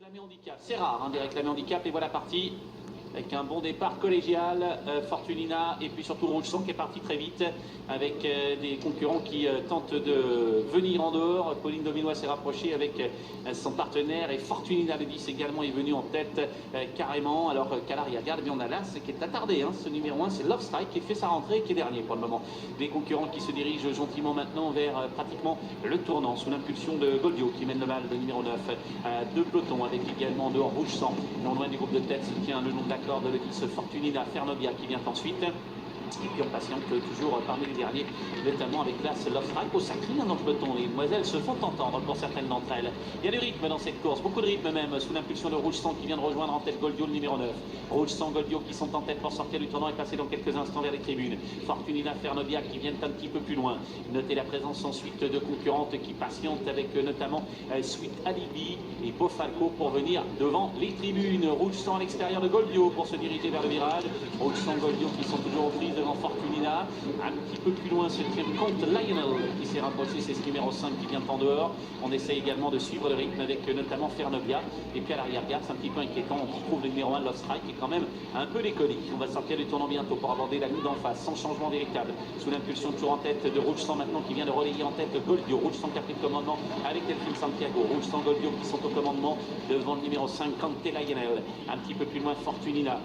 Réclamer handicap, c'est rare des réclamés handicap, et voilà parti avec un bon départ collégial, Fortunina et puis surtout Rouge Sang qui est parti très vite avec des concurrents qui tentent de venir en dehors. Pauline Dominois s'est rapprochée avec son partenaire et Fortunina le 10 également est venu en tête carrément, alors qu'à l'arrière-garde, on a là ce qui est attardé, ce numéro 1 c'est Love Strike qui fait sa rentrée et qui est dernier pour le moment. Des concurrents qui se dirigent gentiment maintenant vers pratiquement le tournant sous l'impulsion de Goldio qui mène le mal, le numéro 9, deux pelotons avec également en dehors Rouge Sang, non loin du groupe de tête se tient le nom de la corde, le 10 Fortunina, Fernobia qui vient ensuite. Et puis on patiente toujours parmi les derniers, notamment avec l'As Love Strike. Ça crie dans le peloton, les demoiselles se font entendre pour certaines d'entre elles. Il y a du rythme dans cette course, beaucoup de rythme même, sous l'impulsion de Rouge Sang qui vient de rejoindre en tête Goldio, le numéro 9. Rouge Sang, Goldio qui sont en tête pour sortir du tournant et passer dans quelques instants vers les tribunes. Fortunina, Fernobia qui viennent un petit peu plus loin. Notez la présence ensuite de concurrentes qui patientent avec notamment Sweet Alibi et Bofalco pour venir devant les tribunes. Rouge Sang à l'extérieur de Goldio pour se diriger vers le virage. Rouge Sang, Goldio qui sont toujours aux prises devant Fortunina. Un petit peu plus loin se tient Comte Lionel qui s'est rapproché, c'est ce numéro 5 qui vient en dehors. On essaie également de suivre le rythme avec notamment Fernobia. Et puis à l'arrière-garde, c'est un petit peu inquiétant, on trouve le numéro 1 Love Strike qui est quand même un peu décollé. On va sortir du tournant bientôt pour aborder la ligne d'en face, sans changement véritable. Sous l'impulsion toujours en tête de Rouge Sang maintenant qui vient de relayer en tête Goldio. Rouge Sang qui a pris le commandement avec Delphine Santiago. Rouge Sang, Goldio qui sont au commandement devant le numéro 5 Comte Lionel. Un petit peu plus loin Fortunina.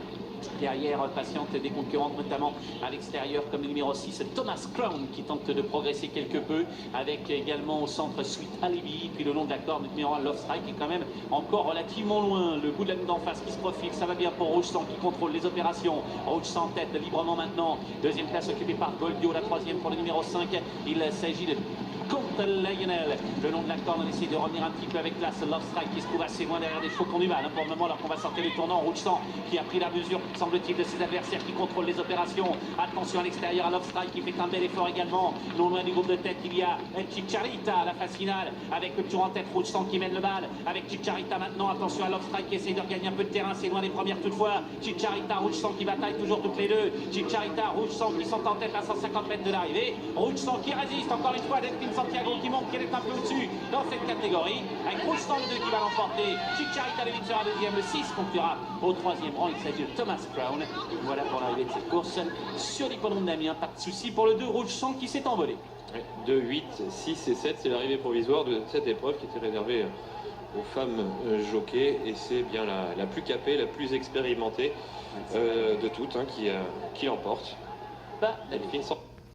Derrière, patiente des concurrentes, notamment à l'extérieur, comme le numéro 6, Thomas Crown, qui tente de progresser quelque peu, avec également au centre Sweet Alibi, puis le long de la corde, le numéro 1, Love Strike, est quand même encore relativement loin. Le bout de la ligne d'en face qui se profile, ça va bien pour Rouge Sang qui contrôle les opérations. Rouge Sang en tête librement maintenant. Deuxième place occupée par Goldio, la troisième pour le numéro 5. Il s'agit de Comte Lionel. Le long de la corde, on essaie de revenir un petit peu avec l'As Love Strike qui se trouve assez loin derrière des faucons du mal pour le moment, alors qu'on va sortir du tournant. Rouge Sang qui a pris la mesure, semble-t-il, de ses adversaires qui contrôlent les opérations. Attention à l'extérieur à Love Strike qui fait un bel effort également. Non loin du groupe de tête, il y a Chicharita à la phase finale avec toujours en tête Rouge Sang qui mène le mal. Avec Chicharita maintenant, attention à Love Strike qui essaie de regagner un peu de terrain, c'est loin des premières toutefois. Chicharita, Rouge Sang qui bataille toujours toutes les deux. Chicharita, Rouge Sang qui sont en tête à 150 mètres de l'arrivée. Rouge Sang qui résiste encore une fois, Delphine Santiago qui montre qu'elle est un peu au-dessus dans cette catégorie. Avec Rouge Sang le 2 qui va l'emporter. Chicharita le 8 sera deuxième, le 6 conclura au troisième rang. Il s'agit de Thomas Crown. Voilà pour l'arrivée de cette course sur l'hippodrome d'Amiens. Pas de souci pour le 2 Rouge Sang qui s'est envolé. 2, 8, 6 et 7, c'est l'arrivée provisoire de cette épreuve qui était réservée aux femmes jockeys, et c'est bien la plus capée, la plus expérimentée de toutes qui l'emporte. Delphine